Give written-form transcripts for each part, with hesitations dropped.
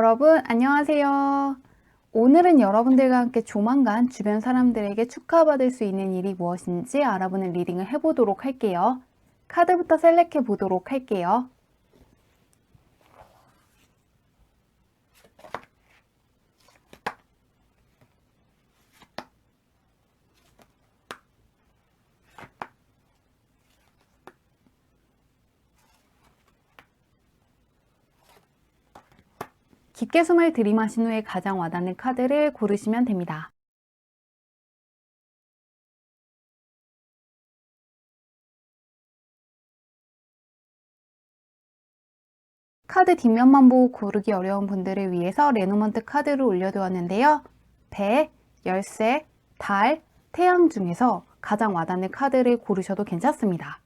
여러분, 안녕하세요. 오늘은 여러분들과 함께 조만간 주변 사람들에게 축하받을 수 있는 일이 무엇인지 알아보는 리딩을 해보도록 할게요. 카드부터 셀렉해 보도록 할게요. 깊게 숨을 들이마신 후에 가장 와닿는 카드를 고르시면 됩니다. 카드 뒷면만 보고 고르기 어려운 분들을 위해서 레노먼트 카드를 올려두었는데요. 배, 열쇠, 달, 태양 중에서 가장 와닿는 카드를 고르셔도 괜찮습니다.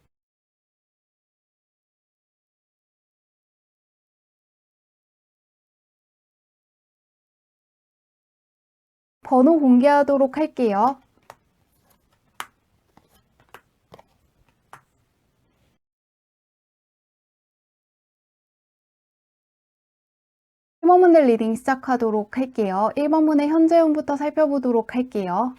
번호 공개하도록 할게요. 일 번 문의 리딩 시작하도록 할게요. 1번 문의 현재 운부터 살펴보도록 할게요.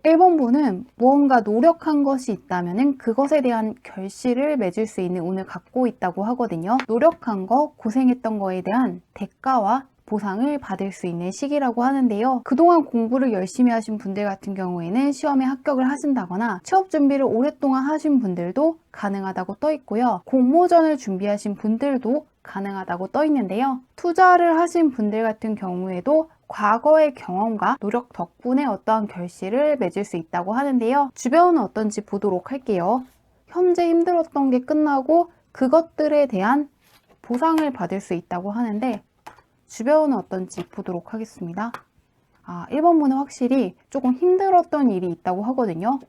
1번 분은 무언가 노력한 것이 있다면 그것에 대한 결실을 맺을 수 있는 운을 갖고 있다고 하거든요. 노력한 거, 고생했던 거에 대한 대가와 보상을 받을 수 있는 시기라고 하는데요. 그동안 공부를 열심히 하신 분들 같은 경우에는 시험에 합격을 하신다거나 취업 준비를 오랫동안 하신 분들도 가능하다고 떠 있고요. 공모전을 준비하신 분들도 가능하다고 떠 있는데요. 투자를 하신 분들 같은 경우에도 과거의 경험과 노력 덕분에 어떠한 결실을 맺을 수 있다고 하는데요. 주변은 어떤지 보도록 할게요. 현재 힘들었던 게 끝나고 그것들에 대한 보상을 받을 수 있다고 하는데 주변은 어떤지 보도록 하겠습니다. 1번 분은 확실히 조금 힘들었던 일이 있다고 하거든요.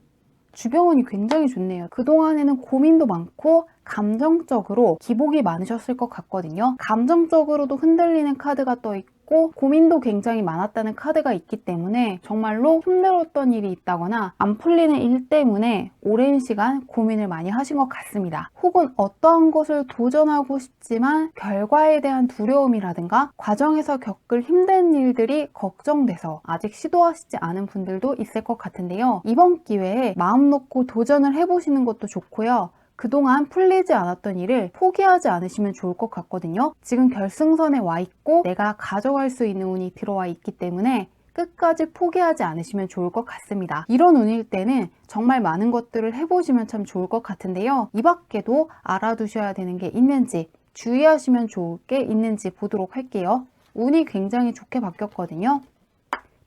주변이 굉장히 좋네요. 그동안에는 고민도 많고 감정적으로 기복이 많으셨을 것 같거든요. 감정적으로도 흔들리는 카드가 떠 있고 고민도 굉장히 많았다는 카드가 있기 때문에 정말로 힘들었던 일이 있다거나 안 풀리는 일 때문에 오랜 시간 고민을 많이 하신 것 같습니다. 혹은 어떠한 것을 도전하고 싶지만 결과에 대한 두려움이라든가 과정에서 겪을 힘든 일들이 걱정돼서 아직 시도하시지 않은 분들도 있을 것 같은데요. 이번 기회에 마음 놓고 도전을 해보시는 것도 좋고요. 그동안 풀리지 않았던 일을 포기하지 않으시면 좋을 것 같거든요. 지금 결승선에 와 있고 내가 가져갈 수 있는 운이 들어와 있기 때문에 끝까지 포기하지 않으시면 좋을 것 같습니다. 이런 운일 때는 정말 많은 것들을 해보시면 참 좋을 것 같은데요. 이 밖에도 알아두셔야 되는 게 있는지 주의하시면 좋을 게 있는지 보도록 할게요. 운이 굉장히 좋게 바뀌었거든요.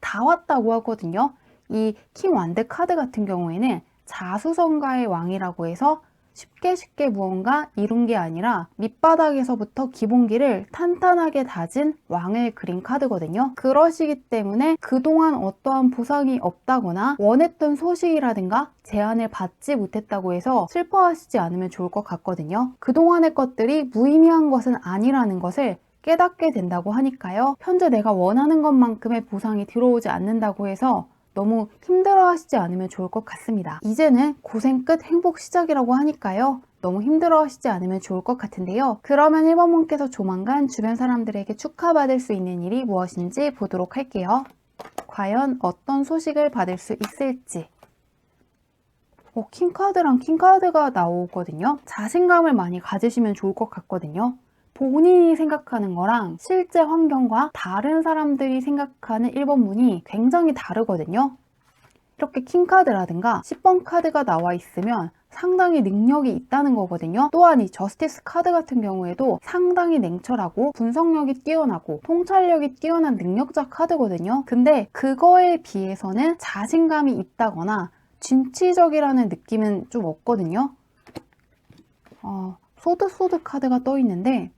다 왔다고 하거든요. 이 킹 완드 카드 같은 경우에는 자수성가의 왕이라고 해서 쉽게 무언가 이룬 게 아니라 밑바닥에서부터 기본기를 탄탄하게 다진 왕을 그린 카드거든요. 그러시기 때문에 그동안 어떠한 보상이 없다거나 원했던 소식이라든가 제안을 받지 못했다고 해서 슬퍼하시지 않으면 좋을 것 같거든요. 그동안의 것들이 무의미한 것은 아니라는 것을 깨닫게 된다고 하니까요. 현재 내가 원하는 것만큼의 보상이 들어오지 않는다고 해서 너무 힘들어 하시지 않으면 좋을 것 같습니다. 이제는 고생 끝 행복 시작이라고 하니까요. 너무 힘들어 하시지 않으면 좋을 것 같은데요. 그러면 1번 분께서 조만간 주변 사람들에게 축하받을 수 있는 일이 무엇인지 보도록 할게요. 과연 어떤 소식을 받을 수 있을지. 킹카드랑 킹카드가 나오거든요. 자신감을 많이 가지시면 좋을 것 같거든요. 본인이 생각하는 거랑 실제 환경과 다른 사람들이 생각하는 1번 문이 굉장히 다르거든요. 이렇게 킹카드라든가 10번 카드가 나와 있으면 상당히 능력이 있다는 거거든요. 또한 이 저스티스 카드 같은 경우에도 상당히 냉철하고 분석력이 뛰어나고 통찰력이 뛰어난 능력자 카드거든요. 근데 그거에 비해서는 자신감이 있다거나 진취적이라는 느낌은 좀 없거든요. 소드 카드가 떠 있는데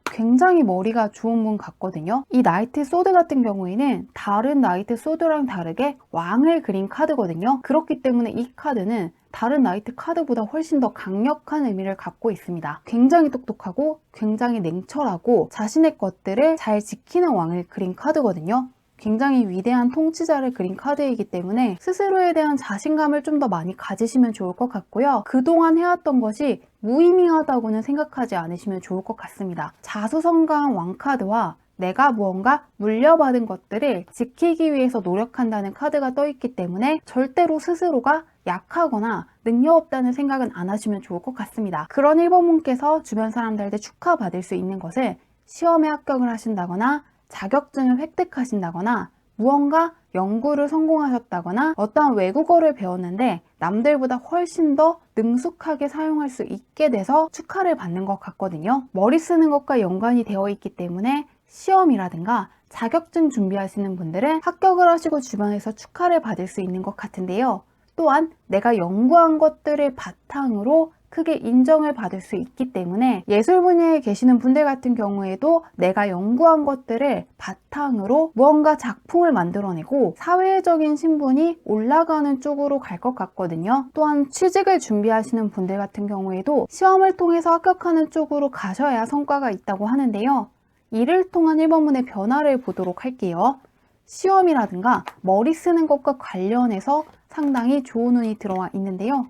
굉장히 머리가 좋은 분 같거든요. 이 나이트 소드 같은 경우에는 다른 나이트 소드랑 다르게 왕을 그린 카드거든요. 그렇기 때문에 이 카드는 다른 나이트 카드보다 훨씬 더 강력한 의미를 갖고 있습니다. 굉장히 똑똑하고 굉장히 냉철하고 자신의 것들을 잘 지키는 왕을 그린 카드거든요. 굉장히 위대한 통치자를 그린 카드이기 때문에 스스로에 대한 자신감을 좀 더 많이 가지시면 좋을 것 같고요. 그동안 해왔던 것이 무의미하다고는 생각하지 않으시면 좋을 것 같습니다. 자수성가한 왕카드와 내가 무언가 물려받은 것들을 지키기 위해서 노력한다는 카드가 떠있기 때문에 절대로 스스로가 약하거나 능력 없다는 생각은 안 하시면 좋을 것 같습니다. 그런 1번분께서 주변 사람들한테 축하받을 수 있는 것은 시험에 합격을 하신다거나 자격증을 획득하신다거나 무언가 연구를 성공하셨다거나 어떠한 외국어를 배웠는데 남들보다 훨씬 더 능숙하게 사용할 수 있게 돼서 축하를 받는 것 같거든요. 머리 쓰는 것과 연관이 되어 있기 때문에 시험이라든가 자격증 준비하시는 분들은 합격을 하시고 주변에서 축하를 받을 수 있는 것 같은데요. 또한 내가 연구한 것들을 바탕으로 크게 인정을 받을 수 있기 때문에 예술 분야에 계시는 분들 같은 경우에도 내가 연구한 것들을 바탕으로 무언가 작품을 만들어내고 사회적인 신분이 올라가는 쪽으로 갈 것 같거든요. 또한 취직을 준비하시는 분들 같은 경우에도 시험을 통해서 합격하는 쪽으로 가셔야 성과가 있다고 하는데요. 이를 통한 1번문의 변화를 보도록 할게요. 시험이라든가 머리 쓰는 것과 관련해서 상당히 좋은 운이 들어와 있는데요.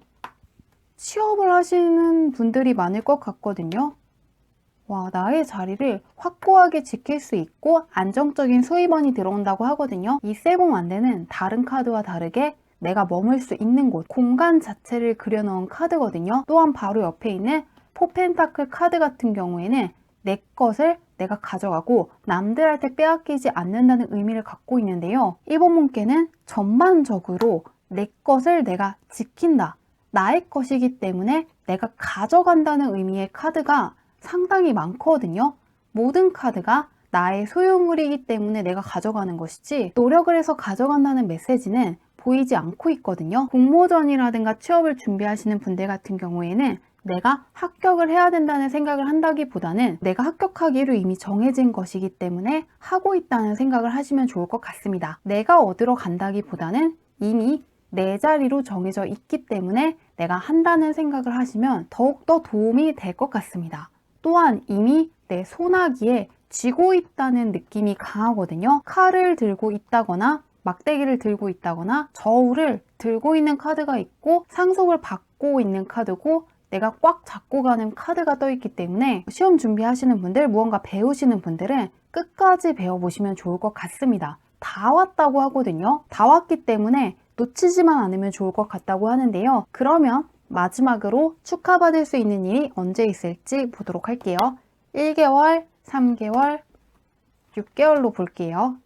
취업을 하시는 분들이 많을 것 같거든요. 와, 나의 자리를 확고하게 지킬 수 있고 안정적인 수입원이 들어온다고 하거든요. 이 세봉완대는 다른 카드와 다르게 내가 머물 수 있는 곳, 공간 자체를 그려놓은 카드거든요. 또한 바로 옆에 있는 포펜타클 카드 같은 경우에는 내 것을 내가 가져가고 남들한테 빼앗기지 않는다는 의미를 갖고 있는데요. 1번문께는 전반적으로 내 것을 내가 지킨다. 나의 것이기 때문에 내가 가져간다는 의미의 카드가 상당히 많거든요. 모든 카드가 나의 소유물이기 때문에 내가 가져가는 것이지 노력을 해서 가져간다는 메시지는 보이지 않고 있거든요. 공모전이라든가 취업을 준비하시는 분들 같은 경우에는 내가 합격을 해야 된다는 생각을 한다기보다는 내가 합격하기로 이미 정해진 것이기 때문에 하고 있다는 생각을 하시면 좋을 것 같습니다. 내가 얻으러 간다기보다는 이미 내 자리로 정해져 있기 때문에 내가 한다는 생각을 하시면 더욱더 도움이 될 것 같습니다. 또한 이미 내 손아귀에 쥐고 있다는 느낌이 강하거든요. 칼을 들고 있다거나 막대기를 들고 있다거나 저울을 들고 있는 카드가 있고 상속을 받고 있는 카드고 내가 꽉 잡고 가는 카드가 떠있기 때문에 시험 준비하시는 분들, 무언가 배우시는 분들은 끝까지 배워보시면 좋을 것 같습니다. 다 왔다고 하거든요. 다 왔기 때문에 놓치지만 않으면 좋을 것 같다고 하는데요. 그러면 마지막으로 축하받을 수 있는 일이 언제 있을지 보도록 할게요. 1개월, 3개월, 6개월로 볼게요.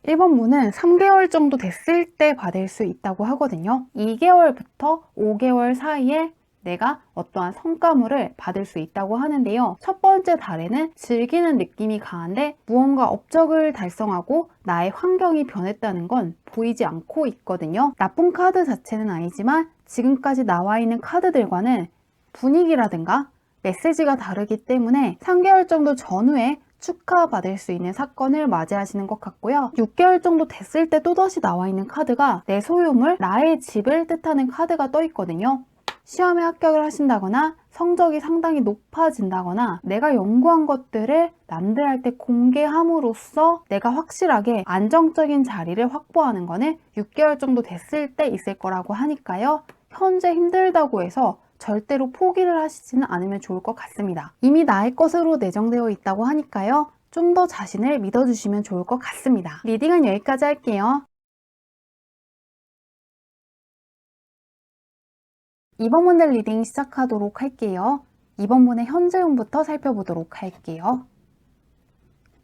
1번문은 3개월 정도 됐을 때 받을 수 있다고 하거든요. 2개월부터 5개월 사이에 내가 어떠한 성과물을 받을 수 있다고 하는데요. 첫 번째 달에는 즐기는 느낌이 강한데 무언가 업적을 달성하고 나의 환경이 변했다는 건 보이지 않고 있거든요. 나쁜 카드 자체는 아니지만 지금까지 나와 있는 카드들과는 분위기라든가 메시지가 다르기 때문에 3개월 정도 전후에 축하받을 수 있는 사건을 맞이하시는 것 같고요. 6개월 정도 됐을 때 또다시 나와 있는 카드가 내 소유물, 나의 집을 뜻하는 카드가 떠 있거든요. 시험에 합격을 하신다거나 성적이 상당히 높아진다거나 내가 연구한 것들을 남들한테 공개함으로써 내가 확실하게 안정적인 자리를 확보하는 거는 6개월 정도 됐을 때 있을 거라고 하니까요. 현재 힘들다고 해서 절대로 포기를 하시지는 않으면 좋을 것 같습니다. 이미 나의 것으로 내정되어 있다고 하니까요. 좀 더 자신을 믿어주시면 좋을 것 같습니다. 리딩은 여기까지 할게요. 이번 문들 리딩 시작하도록 할게요. 이번 분의 현재 운부터 살펴보도록 할게요.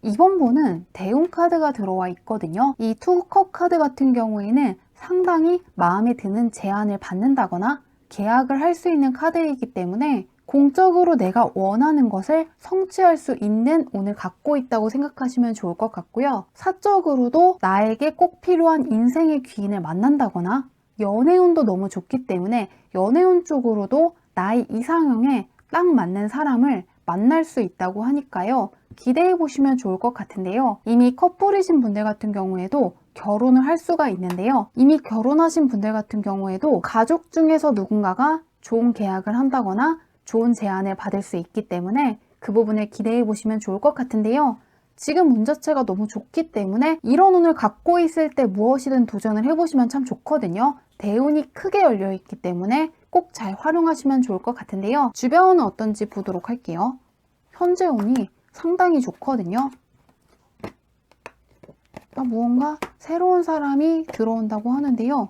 이번 분은 대운 카드가 들어와 있거든요. 이 투컵 카드 같은 경우에는 상당히 마음에 드는 제안을 받는다거나 계약을 할 수 있는 카드이기 때문에 공적으로 내가 원하는 것을 성취할 수 있는 운을 갖고 있다고 생각하시면 좋을 것 같고요. 사적으로도 나에게 꼭 필요한 인생의 귀인을 만난다거나 연애운도 너무 좋기 때문에 연애운 쪽으로도 나의 이상형에 딱 맞는 사람을 만날 수 있다고 하니까요. 기대해 보시면 좋을 것 같은데요. 이미 커플이신 분들 같은 경우에도 결혼을 할 수가 있는데요. 이미 결혼하신 분들 같은 경우에도 가족 중에서 누군가가 좋은 계약을 한다거나 좋은 제안을 받을 수 있기 때문에 그 부분을 기대해 보시면 좋을 것 같은데요. 지금 운 자체가 너무 좋기 때문에 이런 운을 갖고 있을 때 무엇이든 도전을 해보시면 참 좋거든요. 대운이 크게 열려있기 때문에 꼭 잘 활용하시면 좋을 것 같은데요. 주변은 어떤지 보도록 할게요. 현재 운이 상당히 좋거든요. 무언가 새로운 사람이 들어온다고 하는데요.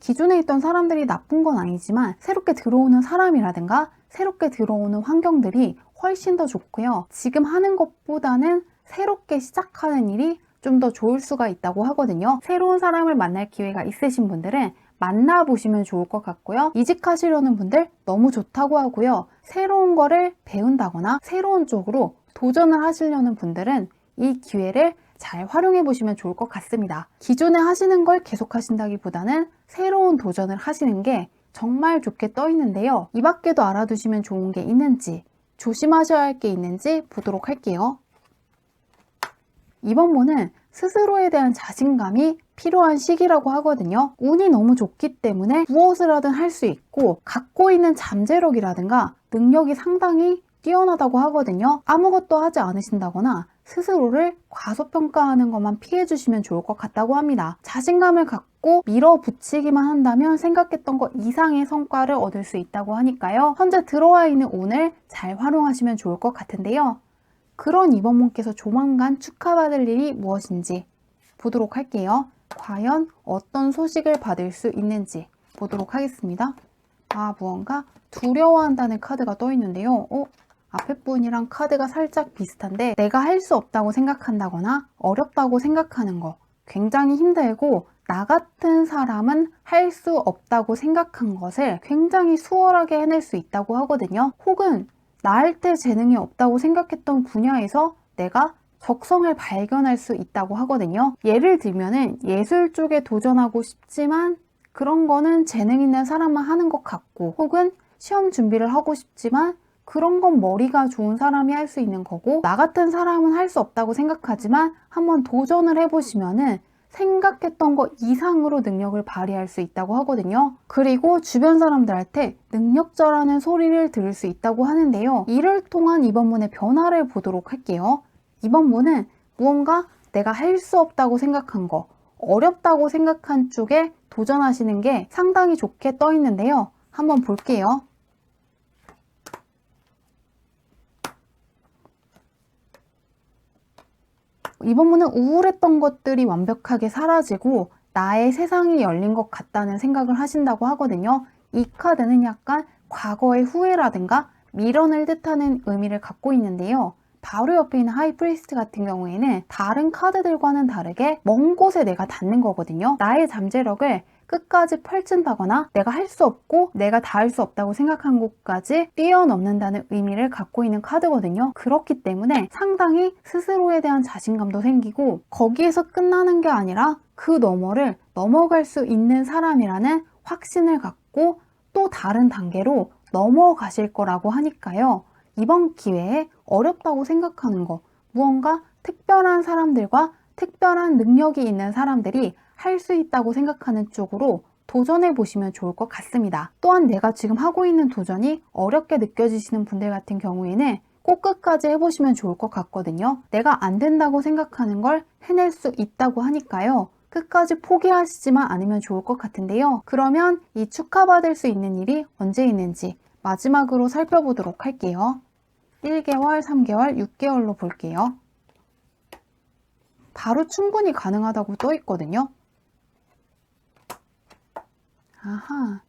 기존에 있던 사람들이 나쁜 건 아니지만 새롭게 들어오는 사람이라든가 새롭게 들어오는 환경들이 훨씬 더 좋고요. 지금 하는 것보다는 새롭게 시작하는 일이 좀 더 좋을 수가 있다고 하거든요. 새로운 사람을 만날 기회가 있으신 분들은 만나보시면 좋을 것 같고요. 이직하시려는 분들 너무 좋다고 하고요. 새로운 거를 배운다거나 새로운 쪽으로 도전을 하시려는 분들은 이 기회를 잘 활용해 보시면 좋을 것 같습니다. 기존에 하시는 걸 계속 하신다기보다는 새로운 도전을 하시는 게 정말 좋게 떠 있는데요. 이 밖에도 알아두시면 좋은 게 있는지, 조심하셔야 할 게 있는지 보도록 할게요. 이번 분은 스스로에 대한 자신감이 필요한 시기라고 하거든요. 운이 너무 좋기 때문에 무엇을 하든 할 수 있고 갖고 있는 잠재력이라든가 능력이 상당히 뛰어나다고 하거든요. 아무것도 하지 않으신다거나 스스로를 과소평가하는 것만 피해 주시면 좋을 것 같다고 합니다. 자신감을 갖고 밀어붙이기만 한다면 생각했던 것 이상의 성과를 얻을 수 있다고 하니까요. 현재 들어와 있는 운을 잘 활용하시면 좋을 것 같은데요. 그런 이번 분께서 조만간 축하받을 일이 무엇인지 보도록 할게요. 과연 어떤 소식을 받을 수 있는지 보도록 하겠습니다. 무언가 두려워한다는 카드가 떠 있는데요. 앞에 분이랑 카드가 살짝 비슷한데 내가 할 수 없다고 생각한다거나 어렵다고 생각하는 거 굉장히 힘들고 나 같은 사람은 할 수 없다고 생각한 것을 굉장히 수월하게 해낼 수 있다고 하거든요. 혹은 나한테 재능이 없다고 생각했던 분야에서 내가 적성을 발견할 수 있다고 하거든요. 예를 들면은 예술 쪽에 도전하고 싶지만 그런 거는 재능 있는 사람만 하는 것 같고, 혹은 시험 준비를 하고 싶지만 그런 건 머리가 좋은 사람이 할 수 있는 거고, 나 같은 사람은 할 수 없다고 생각하지만 한번 도전을 해보시면은 생각했던 것 이상으로 능력을 발휘할 수 있다고 하거든요. 그리고 주변 사람들한테 능력자라는 소리를 들을 수 있다고 하는데요. 이를 통한 이번 분의 변화를 보도록 할게요. 이번 분은 무언가 내가 할 수 없다고 생각한 거, 어렵다고 생각한 쪽에 도전하시는 게 상당히 좋게 떠 있는데요. 한번 볼게요. 이번 분은 우울했던 것들이 완벽하게 사라지고 나의 세상이 열린 것 같다는 생각을 하신다고 하거든요. 이 카드는 약간 과거의 후회라든가 미련을 뜻하는 의미를 갖고 있는데요. 바로 옆에 있는 하이프리스트 같은 경우에는 다른 카드들과는 다르게 먼 곳에 내가 닿는 거거든요. 나의 잠재력을 끝까지 펼친다거나 내가 할 수 없고 내가 닿을 수 없다고 생각한 곳까지 뛰어넘는다는 의미를 갖고 있는 카드거든요. 그렇기 때문에 상당히 스스로에 대한 자신감도 생기고 거기에서 끝나는 게 아니라 그 너머를 넘어갈 수 있는 사람이라는 확신을 갖고 또 다른 단계로 넘어가실 거라고 하니까요. 이번 기회에 어렵다고 생각하는 거, 무언가 특별한 사람들과 특별한 능력이 있는 사람들이 할 수 있다고 생각하는 쪽으로 도전해 보시면 좋을 것 같습니다. 또한 내가 지금 하고 있는 도전이 어렵게 느껴지시는 분들 같은 경우에는 꼭 끝까지 해보시면 좋을 것 같거든요. 내가 안 된다고 생각하는 걸 해낼 수 있다고 하니까요. 끝까지 포기하시지만 않으면 좋을 것 같은데요. 그러면 이 축하받을 수 있는 일이 언제 있는지 마지막으로 살펴보도록 할게요. 1개월, 3개월, 6개월로 볼게요. 바로 충분히 가능하다고 떠 있거든요. 아하,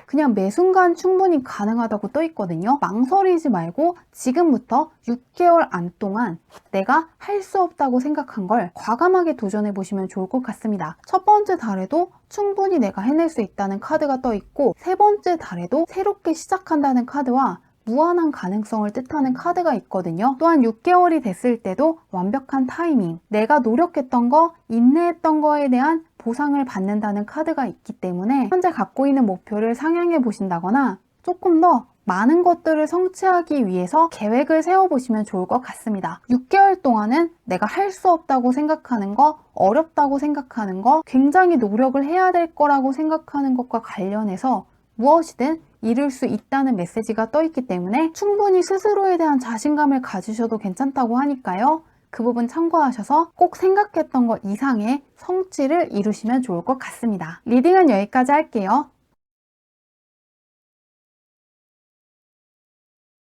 그냥 매 순간 충분히 가능하다고 떠 있거든요. 망설이지 말고 지금부터 6개월 안 동안 내가 할 수 없다고 생각한 걸 과감하게 도전해 보시면 좋을 것 같습니다. 첫 번째 달에도 충분히 내가 해낼 수 있다는 카드가 떠 있고, 세 번째 달에도 새롭게 시작한다는 카드와 무한한 가능성을 뜻하는 카드가 있거든요. 또한 6개월이 됐을 때도 완벽한 타이밍, 내가 노력했던 거, 인내했던 거에 대한 보상을 받는다는 카드가 있기 때문에 현재 갖고 있는 목표를 상향해 보신다거나 조금 더 많은 것들을 성취하기 위해서 계획을 세워보시면 좋을 것 같습니다. 6개월 동안은 내가 할 수 없다고 생각하는 거, 어렵다고 생각하는 거, 굉장히 노력을 해야 될 거라고 생각하는 것과 관련해서 무엇이든 이룰 수 있다는 메시지가 떠 있기 때문에 충분히 스스로에 대한 자신감을 가지셔도 괜찮다고 하니까요. 그 부분 참고하셔서 꼭 생각했던 것 이상의 성취를 이루시면 좋을 것 같습니다. 리딩은 여기까지 할게요.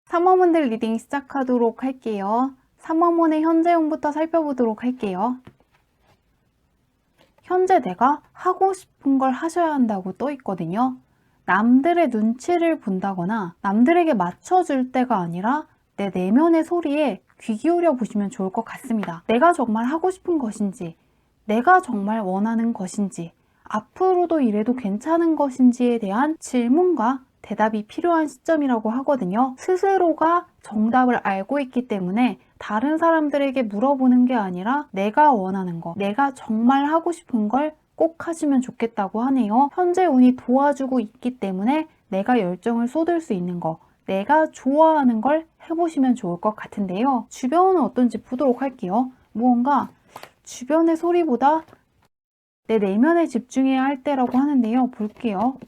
3화문들 리딩 시작하도록 할게요. 3화문의 현재운부터 살펴보도록 할게요. 현재 내가 하고 싶은 걸 하셔야 한다고 떠 있거든요. 남들의 눈치를 본다거나 남들에게 맞춰줄 때가 아니라 내 내면의 소리에 귀 기울여 보시면 좋을 것 같습니다. 내가 정말 하고 싶은 것인지, 내가 정말 원하는 것인지, 앞으로도 이래도 괜찮은 것인지에 대한 질문과 대답이 필요한 시점이라고 하거든요. 스스로가 정답을 알고 있기 때문에 다른 사람들에게 물어보는 게 아니라 내가 원하는 거, 내가 정말 하고 싶은 걸 꼭 하시면 좋겠다고 하네요. 현재 운이 도와주고 있기 때문에 내가 열정을 쏟을 수 있는 거, 내가 좋아하는 걸 해보시면 좋을 것 같은데요. 주변은 어떤지 보도록 할게요. 무언가 주변의 소리보다 내 내면에 집중해야 할 때라고 하는데요. 볼게요.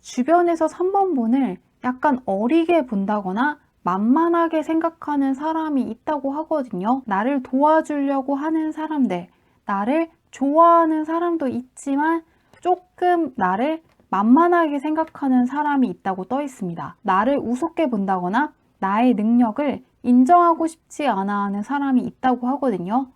주변에서 3번 분을 약간 어리게 본다거나 만만하게 생각하는 사람이 있다고 하거든요. 나를 도와주려고 하는 사람들, 나를 좋아하는 사람도 있지만 조금 나를 만만하게 생각하는 사람이 있다고 떠 있습니다. 나를 우습게 본다거나 나의 능력을 인정하고 싶지 않아 하는 사람이 있다고 하거든요.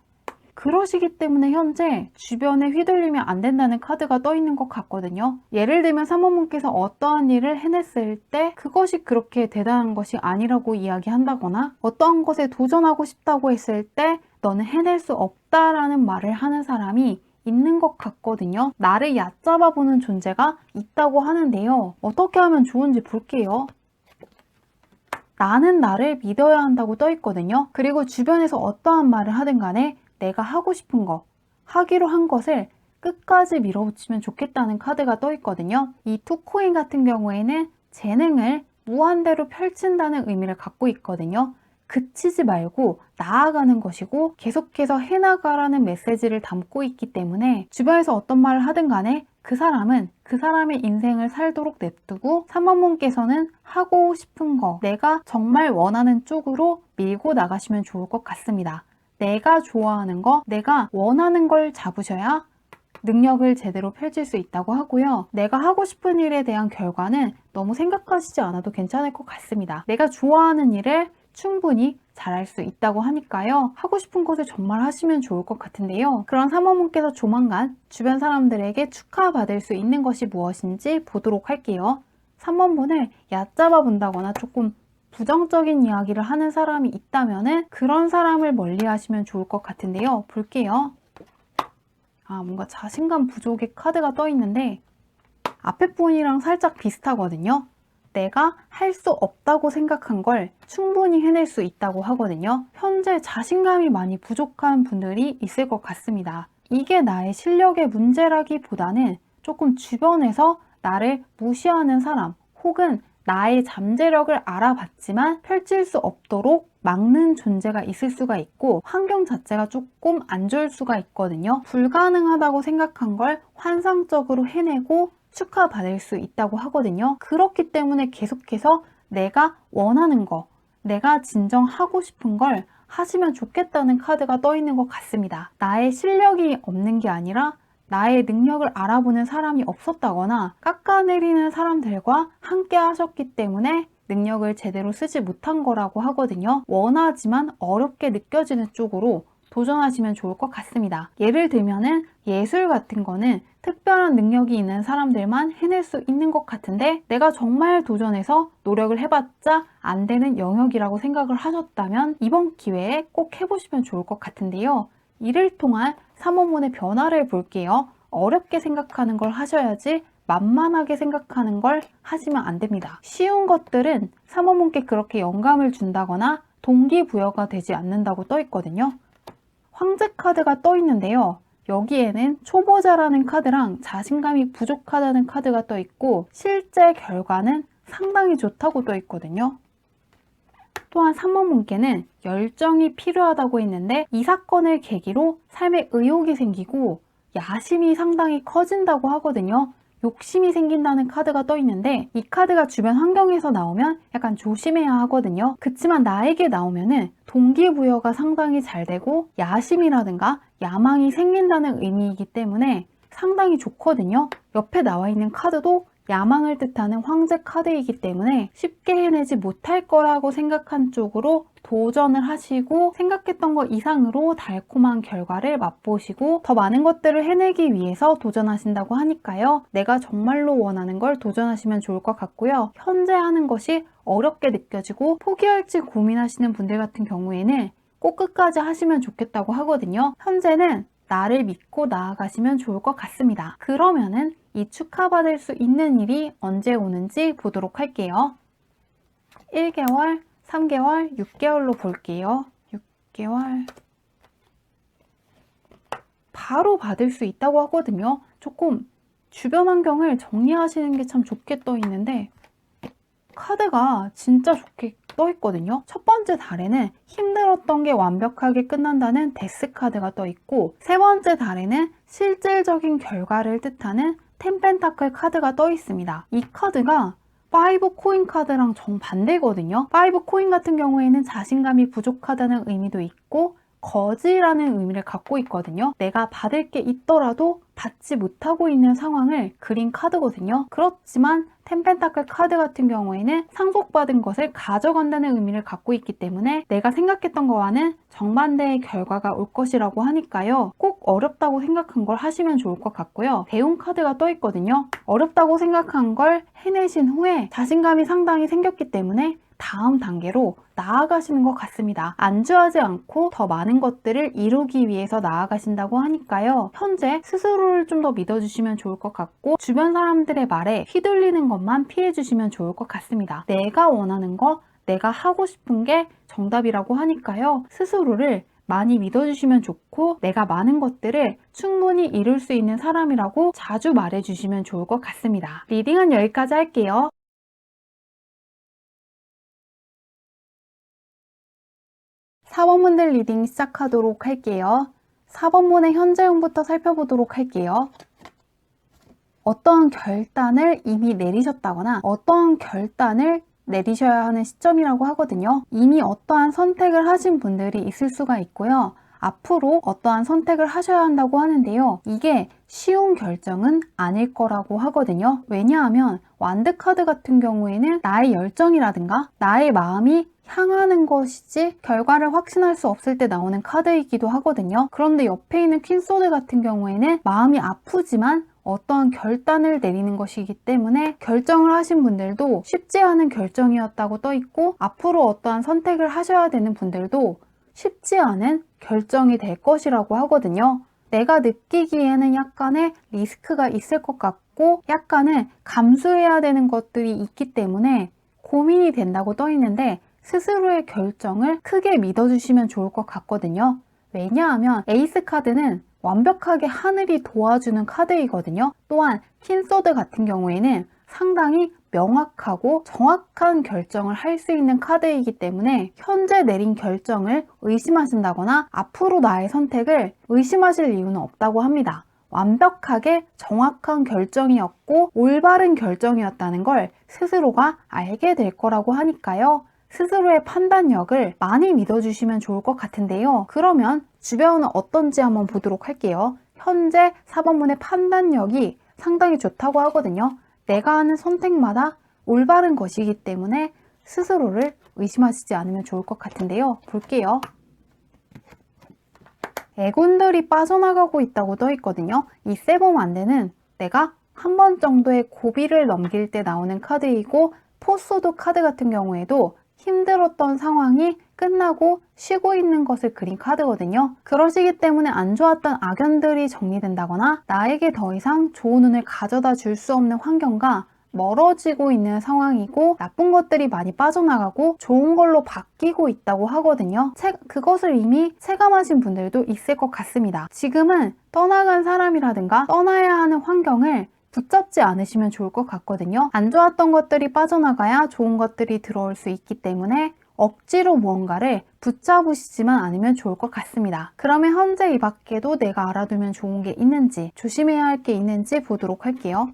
그러시기 때문에 현재 주변에 휘둘리면 안 된다는 카드가 떠 있는 것 같거든요. 예를 들면 사모님께서 어떠한 일을 해냈을 때 그것이 그렇게 대단한 것이 아니라고 이야기한다거나 어떠한 것에 도전하고 싶다고 했을 때 너는 해낼 수 없다라는 말을 하는 사람이 있는 것 같거든요. 나를 얕잡아 보는 존재가 있다고 하는데요. 어떻게 하면 좋은지 볼게요. 나는 나를 믿어야 한다고 떠 있거든요. 그리고 주변에서 어떠한 말을 하든 간에 내가 하고 싶은 거, 하기로 한 것을 끝까지 밀어붙이면 좋겠다는 카드가 떠 있거든요. 이 투코인 같은 경우에는 재능을 무한대로 펼친다는 의미를 갖고 있거든요. 그치지 말고 나아가는 것이고 계속해서 해나가라는 메시지를 담고 있기 때문에 주변에서 어떤 말을 하든 간에 그 사람은 그 사람의 인생을 살도록 냅두고 사모님께서는 하고 싶은 거, 내가 정말 원하는 쪽으로 밀고 나가시면 좋을 것 같습니다. 내가 좋아하는 거, 내가 원하는 걸 잡으셔야 능력을 제대로 펼칠 수 있다고 하고요. 내가 하고 싶은 일에 대한 결과는 너무 생각하시지 않아도 괜찮을 것 같습니다. 내가 좋아하는 일을 충분히 잘할 수 있다고 하니까요. 하고 싶은 것을 정말 하시면 좋을 것 같은데요. 그런 사모님께서 조만간 주변 사람들에게 축하받을 수 있는 것이 무엇인지 보도록 할게요. 3번 분을 얕잡아 본다거나 조금 부정적인 이야기를 하는 사람이 있다면 그런 사람을 멀리 하시면 좋을 것 같은데요. 볼게요. 뭔가 자신감 부족의 카드가 떠 있는데 앞에 분이랑 살짝 비슷하거든요. 내가 할 수 없다고 생각한 걸 충분히 해낼 수 있다고 하거든요. 현재 자신감이 많이 부족한 분들이 있을 것 같습니다. 이게 나의 실력의 문제라기보다는 조금 주변에서 나를 무시하는 사람 혹은 나의 잠재력을 알아봤지만 펼칠 수 없도록 막는 존재가 있을 수가 있고 환경 자체가 조금 안 좋을 수가 있거든요. 불가능하다고 생각한 걸 환상적으로 해내고 축하받을 수 있다고 하거든요. 그렇기 때문에 계속해서 내가 원하는 거, 내가 진정 하고 싶은 걸 하시면 좋겠다는 카드가 떠 있는 것 같습니다. 나의 실력이 없는 게 아니라 나의 능력을 알아보는 사람이 없었다거나 깎아내리는 사람들과 함께 하셨기 때문에 능력을 제대로 쓰지 못한 거라고 하거든요. 원하지만 어렵게 느껴지는 쪽으로 도전하시면 좋을 것 같습니다. 예를 들면은 예술 같은 거는 특별한 능력이 있는 사람들만 해낼 수 있는 것 같은데 내가 정말 도전해서 노력을 해봤자 안 되는 영역이라고 생각을 하셨다면 이번 기회에 꼭 해보시면 좋을 것 같은데요. 이를 통한 사모문의 변화를 볼게요. 어렵게 생각하는 걸 하셔야지 만만하게 생각하는 걸 하시면 안 됩니다. 쉬운 것들은 사모문께 그렇게 영감을 준다거나 동기부여가 되지 않는다고 떠 있거든요. 황제 카드가 떠 있는데요. 여기에는 초보자라는 카드랑 자신감이 부족하다는 카드가 떠 있고 실제 결과는 상당히 좋다고 떠 있거든요. 또한 3번 분께는 열정이 필요하다고 했는데 이 사건을 계기로 삶에 의욕이 생기고 야심이 상당히 커진다고 하거든요. 욕심이 생긴다는 카드가 떠 있는데 이 카드가 주변 환경에서 나오면 약간 조심해야 하거든요. 그치만 나에게 나오면은 동기부여가 상당히 잘 되고 야심이라든가 야망이 생긴다는 의미이기 때문에 상당히 좋거든요. 옆에 나와 있는 카드도 야망을 뜻하는 황제 카드이기 때문에 쉽게 해내지 못할 거라고 생각한 쪽으로 도전을 하시고 생각했던 것 이상으로 달콤한 결과를 맛보시고 더 많은 것들을 해내기 위해서 도전하신다고 하니까요. 내가 정말로 원하는 걸 도전하시면 좋을 것 같고요. 현재 하는 것이 어렵게 느껴지고 포기할지 고민하시는 분들 같은 경우에는 꼭 끝까지 하시면 좋겠다고 하거든요. 현재는 나를 믿고 나아가시면 좋을 것 같습니다. 그러면은 이 축하받을 수 있는 일이 언제 오는지 보도록 할게요. 1개월, 3개월, 6개월로 볼게요. 6개월. 바로 받을 수 있다고 하거든요. 조금 주변 환경을 정리하시는 게 참 좋게 떠 있는데 카드가 진짜 좋게 떠 있거든요. 첫 번째 달에는 힘들었던 게 완벽하게 끝난다는 데스 카드가 떠 있고 세 번째 달에는 실질적인 결과를 뜻하는 텐펜타클 카드가 떠 있습니다. 이 카드가 5 코인 카드랑 정반대거든요. 5 코인 같은 경우에는 자신감이 부족하다는 의미도 있고 거지라는 의미를 갖고 있거든요. 내가 받을 게 있더라도 받지 못하고 있는 상황을 그린 카드거든요. 그렇지만 텐펜타클 카드 같은 경우에는 상속받은 것을 가져간다는 의미를 갖고 있기 때문에 내가 생각했던 거와는 정반대의 결과가 올 것이라고 하니까요. 꼭 어렵다고 생각한 걸 하시면 좋을 것 같고요. 배움 카드가 떠 있거든요. 어렵다고 생각한 걸 해내신 후에 자신감이 상당히 생겼기 때문에 다음 단계로 나아가시는 것 같습니다. 안주하지 않고 더 많은 것들을 이루기 위해서 나아가신다고 하니까요. 현재 스스로를 좀 더 믿어주시면 좋을 것 같고 주변 사람들의 말에 휘둘리는 것만 피해주시면 좋을 것 같습니다. 내가 원하는 거, 내가 하고 싶은 게 정답이라고 하니까요. 스스로를 많이 믿어주시면 좋고 내가 많은 것들을 충분히 이룰 수 있는 사람이라고 자주 말해주시면 좋을 것 같습니다. 리딩은 여기까지 할게요. 4번분들 리딩 시작하도록 할게요. 4번분의 현재운부터 살펴보도록 할게요. 어떠한 결단을 이미 내리셨다거나 어떠한 결단을 내리셔야 하는 시점이라고 하거든요. 이미 어떠한 선택을 하신 분들이 있을 수가 있고요. 앞으로 어떠한 선택을 하셔야 한다고 하는데요. 이게 쉬운 결정은 아닐 거라고 하거든요. 왜냐하면 완드 카드 같은 경우에는 나의 열정이라든가 나의 마음이 향하는 것이지 결과를 확신할 수 없을 때 나오는 카드이기도 하거든요. 그런데 옆에 있는 퀸소드 같은 경우에는 마음이 아프지만 어떠한 결단을 내리는 것이기 때문에 결정을 하신 분들도 쉽지 않은 결정이었다고 떠 있고 앞으로 어떠한 선택을 하셔야 되는 분들도 쉽지 않은 결정이 될 것이라고 하거든요. 내가 느끼기에는 약간의 리스크가 있을 것 같고 약간은 감수해야 되는 것들이 있기 때문에 고민이 된다고 떠 있는데 스스로의 결정을 크게 믿어주시면 좋을 것 같거든요. 왜냐하면 에이스 카드는 완벽하게 하늘이 도와주는 카드이거든요. 또한 킹소드 같은 경우에는 상당히 명확하고 정확한 결정을 할 수 있는 카드이기 때문에 현재 내린 결정을 의심하신다거나 앞으로 나의 선택을 의심하실 이유는 없다고 합니다. 완벽하게 정확한 결정이었고 올바른 결정이었다는 걸 스스로가 알게 될 거라고 하니까요. 스스로의 판단력을 많이 믿어주시면 좋을 것 같은데요. 그러면 주변은 어떤지 한번 보도록 할게요. 현재 4번문의 판단력이 상당히 좋다고 하거든요. 내가 하는 선택마다 올바른 것이기 때문에 스스로를 의심하시지 않으면 좋을 것 같은데요. 볼게요. 애군들이 빠져나가고 있다고 떠 있거든요. 이 세범안대는 내가 한 번 정도의 고비를 넘길 때 나오는 카드이고 포소드 카드 같은 경우에도 힘들었던 상황이 끝나고 쉬고 있는 것을 그린 카드거든요. 그러시기 때문에 안 좋았던 악연들이 정리된다거나 나에게 더 이상 좋은 운을 가져다 줄 수 없는 환경과 멀어지고 있는 상황이고 나쁜 것들이 많이 빠져나가고 좋은 걸로 바뀌고 있다고 하거든요. 그것을 이미 체감하신 분들도 있을 것 같습니다. 지금은 떠나간 사람이라든가 떠나야 하는 환경을 붙잡지 않으시면 좋을 것 같거든요. 안 좋았던 것들이 빠져나가야 좋은 것들이 들어올 수 있기 때문에 억지로 무언가를 붙잡으시지만 않으면 좋을 것 같습니다. 그러면 현재 이 밖에도 내가 알아두면 좋은 게 있는지, 조심해야 할 게 있는지 보도록 할게요.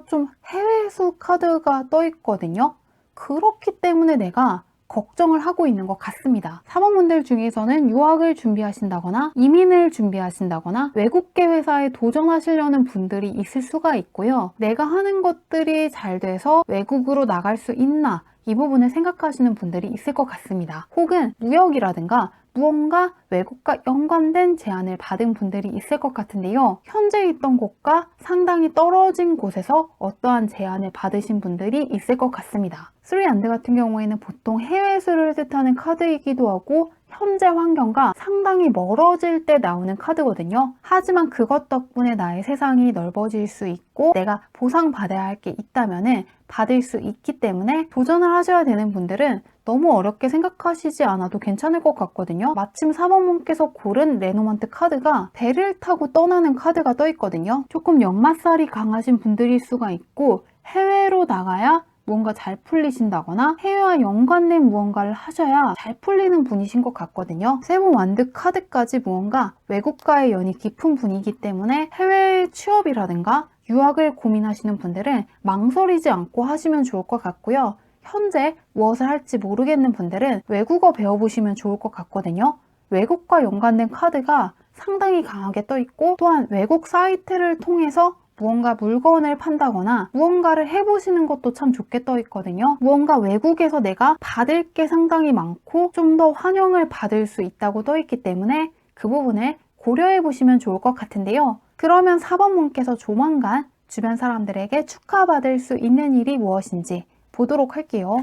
좀 해외수 카드가 떠 있거든요. 그렇기 때문에 내가 걱정을 하고 있는 것 같습니다. 사모분들 중에서는 유학을 준비하신다거나 이민을 준비하신다거나 외국계 회사에 도전하시려는 분들이 있을 수가 있고요. 내가 하는 것들이 잘 돼서 외국으로 나갈 수 있나, 이 부분을 생각하시는 분들이 있을 것 같습니다. 혹은 무역이라든가 무언가 외국과 연관된 제안을 받은 분들이 있을 것 같은데요. 현재 있던 곳과 상당히 떨어진 곳에서 어떠한 제안을 받으신 분들이 있을 것 같습니다. 3&, 같은 경우에는 보통 해외수를 뜻하는 카드이기도 하고 현재 환경과 상당히 멀어질 때 나오는 카드거든요. 하지만 그것 덕분에 나의 세상이 넓어질 수 있고 내가 보상받아야 할 게 있다면 받을 수 있기 때문에 도전을 하셔야 되는 분들은 너무 어렵게 생각하시지 않아도 괜찮을 것 같거든요. 마침 4번분께서 고른 레노먼트 카드가 배를 타고 떠나는 카드가 떠 있거든요. 조금 역마살이 강하신 분들일 수가 있고 해외로 나가야 무언가 잘 풀리신다거나 해외와 연관된 무언가를 하셔야 잘 풀리는 분이신 것 같거든요. 7 완드 카드까지 무언가 외국과의 연이 깊은 분이기 때문에 해외 취업이라든가 유학을 고민하시는 분들은 망설이지 않고 하시면 좋을 것 같고요. 현재 무엇을 할지 모르겠는 분들은 외국어 배워보시면 좋을 것 같거든요. 외국과 연관된 카드가 상당히 강하게 떠 있고 또한 외국 사이트를 통해서 무언가 물건을 판다거나 무언가를 해보시는 것도 참 좋게 떠 있거든요. 무언가 외국에서 내가 받을 게 상당히 많고 좀 더 환영을 받을 수 있다고 떠 있기 때문에 그 부분을 고려해 보시면 좋을 것 같은데요. 그러면 4번분께서 조만간 주변 사람들에게 축하받을 수 있는 일이 무엇인지 보도록 할게요.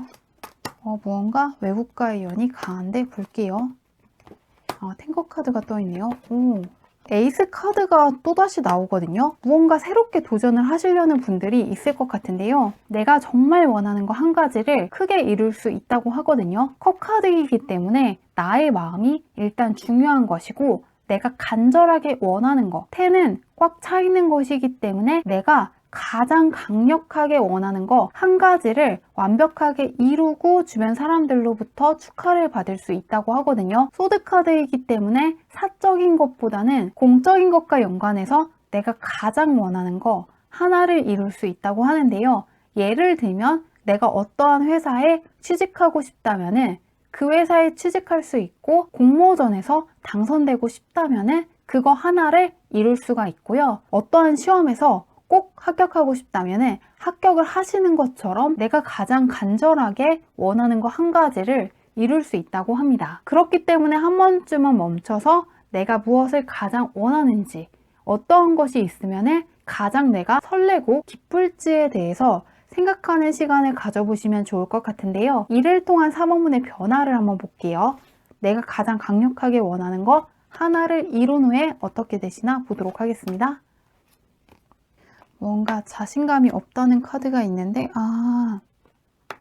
무언가 외국과의 연이 강한데 볼게요. 탱거 카드가 떠 있네요. 에이스 카드가 또다시 나오거든요. 무언가 새롭게 도전을 하시려는 분들이 있을 것 같은데요. 내가 정말 원하는 거 한 가지를 크게 이룰 수 있다고 하거든요. 컵 카드이기 때문에 나의 마음이 일단 중요한 것이고 내가 간절하게 원하는 거, 10은 꽉 차 있는 것이기 때문에 내가 가장 강력하게 원하는 거 한 가지를 완벽하게 이루고 주변 사람들로부터 축하를 받을 수 있다고 하거든요. 소드 카드이기 때문에 사적인 것보다는 공적인 것과 연관해서 내가 가장 원하는 거 하나를 이룰 수 있다고 하는데요. 예를 들면 내가 어떠한 회사에 취직하고 싶다면은 그 회사에 취직할 수 있고 공모전에서 당선되고 싶다면은 그거 하나를 이룰 수가 있고요. 어떠한 시험에서 꼭 합격하고 싶다면 합격을 하시는 것처럼 내가 가장 간절하게 원하는 거 한 가지를 이룰 수 있다고 합니다. 그렇기 때문에 한 번쯤은 멈춰서 내가 무엇을 가장 원하는지, 어떠한 것이 있으면 가장 내가 설레고 기쁠지에 대해서 생각하는 시간을 가져보시면 좋을 것 같은데요. 이를 통한 4번문의 변화를 한번 볼게요. 내가 가장 강력하게 원하는 것 하나를 이룬 후에 어떻게 되시나 보도록 하겠습니다. 뭔가 자신감이 없다는 카드가 있는데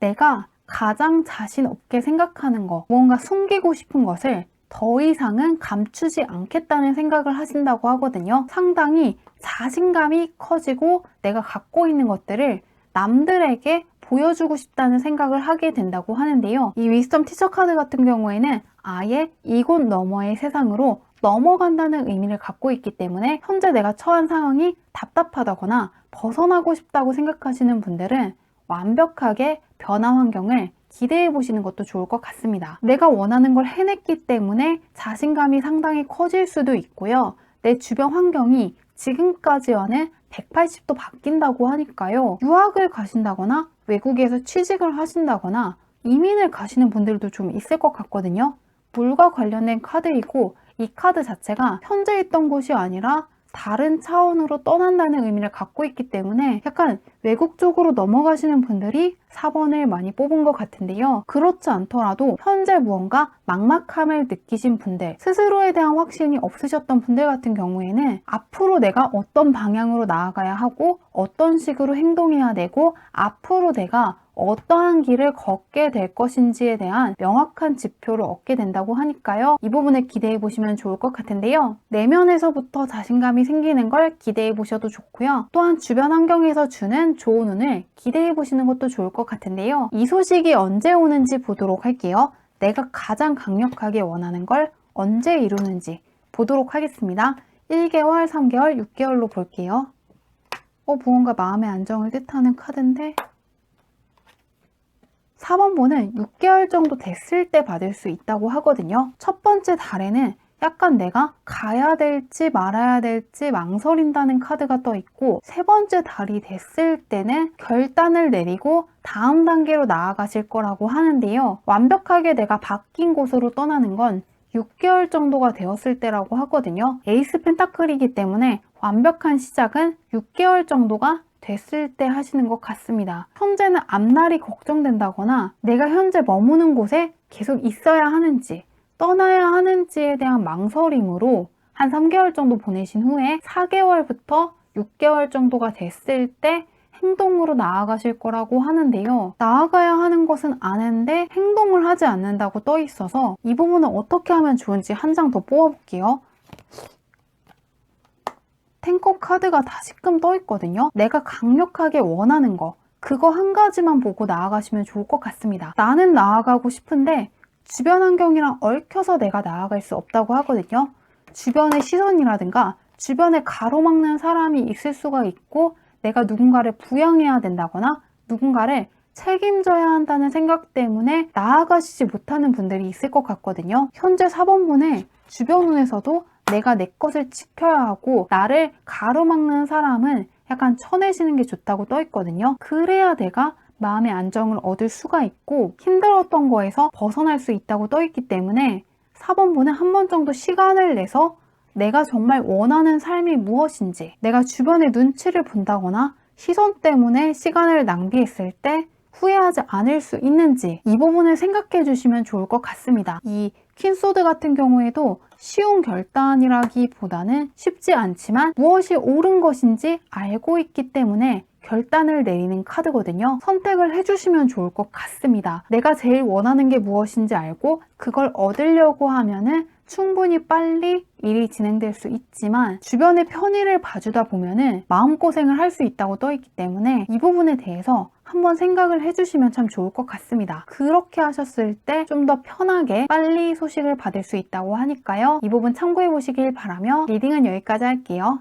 내가 가장 자신 없게 생각하는 거, 무언가 숨기고 싶은 것을 더 이상은 감추지 않겠다는 생각을 하신다고 하거든요. 상당히 자신감이 커지고 내가 갖고 있는 것들을 남들에게 보여주고 싶다는 생각을 하게 된다고 하는데요. 이 위스덤 티처 카드 같은 경우에는 아예 이곳 너머의 세상으로 넘어간다는 의미를 갖고 있기 때문에 현재 내가 처한 상황이 답답하다거나 벗어나고 싶다고 생각하시는 분들은 완벽하게 변화 환경을 기대해 보시는 것도 좋을 것 같습니다. 내가 원하는 걸 해냈기 때문에 자신감이 상당히 커질 수도 있고요. 내 주변 환경이 지금까지와는 180도 바뀐다고 하니까요. 유학을 가신다거나 외국에서 취직을 하신다거나 이민을 가시는 분들도 좀 있을 것 같거든요. 물과 관련된 카드이고 이 카드 자체가 현재 있던 곳이 아니라 다른 차원으로 떠난다는 의미를 갖고 있기 때문에 약간 외국 쪽으로 넘어가시는 분들이 4번을 많이 뽑은 것 같은데요. 그렇지 않더라도 현재 무언가 막막함을 느끼신 분들, 스스로에 대한 확신이 없으셨던 분들 같은 경우에는 앞으로 내가 어떤 방향으로 나아가야 하고 어떤 식으로 행동해야 되고 앞으로 내가 어떠한 길을 걷게 될 것인지에 대한 명확한 지표를 얻게 된다고 하니까요. 이 부분을 기대해 보시면 좋을 것 같은데요. 내면에서부터 자신감이 생기는 걸 기대해 보셔도 좋고요. 또한 주변 환경에서 주는 좋은 운을 기대해 보시는 것도 좋을 것 같은데요. 이 소식이 언제 오는지 보도록 할게요. 내가 가장 강력하게 원하는 걸 언제 이루는지 보도록 하겠습니다. 1개월, 3개월, 6개월로 볼게요. 무언가 마음의 안정을 뜻하는 카드인데 4번본은 6개월 정도 됐을 때 받을 수 있다고 하거든요. 첫 번째 달에는 약간 내가 가야 될지 말아야 될지 망설인다는 카드가 떠 있고, 세 번째 달이 됐을 때는 결단을 내리고 다음 단계로 나아가실 거라고 하는데요. 완벽하게 내가 바뀐 곳으로 떠나는 건 6개월 정도가 되었을 때라고 하거든요. 에이스 펜타클이기 때문에 완벽한 시작은 6개월 정도가 됐을 때 하시는 것 같습니다. 현재는 앞날이 걱정된다거나 내가 현재 머무는 곳에 계속 있어야 하는지 떠나야 하는지에 대한 망설임으로 한 3개월 정도 보내신 후에 4개월부터 6개월 정도가 됐을 때 행동으로 나아가실 거라고 하는데요. 나아가야 하는 것은 아는데 행동을 하지 않는다고 떠 있어서 이 부분은 어떻게 하면 좋은지 한 장 더 뽑아볼게요. 탱커 카드가 다시금 떠 있거든요. 내가 강력하게 원하는 거, 그거 한 가지만 보고 나아가시면 좋을 것 같습니다. 나는 나아가고 싶은데 주변 환경이랑 얽혀서 내가 나아갈 수 없다고 하거든요. 주변의 시선이라든가 주변에 가로막는 사람이 있을 수가 있고, 내가 누군가를 부양해야 된다거나 누군가를 책임져야 한다는 생각 때문에 나아가시지 못하는 분들이 있을 것 같거든요. 현재 4번분의 주변 운에서도 내가 내 것을 지켜야 하고 나를 가로막는 사람은 약간 쳐내시는 게 좋다고 떠 있거든요. 그래야 내가 마음의 안정을 얻을 수가 있고 힘들었던 거에서 벗어날 수 있다고 떠 있기 때문에 4번분은 한 번 정도 시간을 내서 내가 정말 원하는 삶이 무엇인지, 내가 주변의 눈치를 본다거나 시선 때문에 시간을 낭비했을 때 후회하지 않을 수 있는지 이 부분을 생각해 주시면 좋을 것 같습니다. 이 퀸소드 같은 경우에도 쉬운 결단이라기보다는 쉽지 않지만 무엇이 옳은 것인지 알고 있기 때문에 결단을 내리는 카드거든요. 선택을 해주시면 좋을 것 같습니다. 내가 제일 원하는 게 무엇인지 알고 그걸 얻으려고 하면은 충분히 빨리 일이 진행될 수 있지만 주변의 편의를 봐주다 보면은 마음고생을 할 수 있다고 떠 있기 때문에 이 부분에 대해서 한번 생각을 해주시면 참 좋을 것 같습니다. 그렇게 하셨을 때 좀 더 편하게 빨리 소식을 받을 수 있다고 하니까요. 이 부분 참고해 보시길 바라며 리딩은 여기까지 할게요.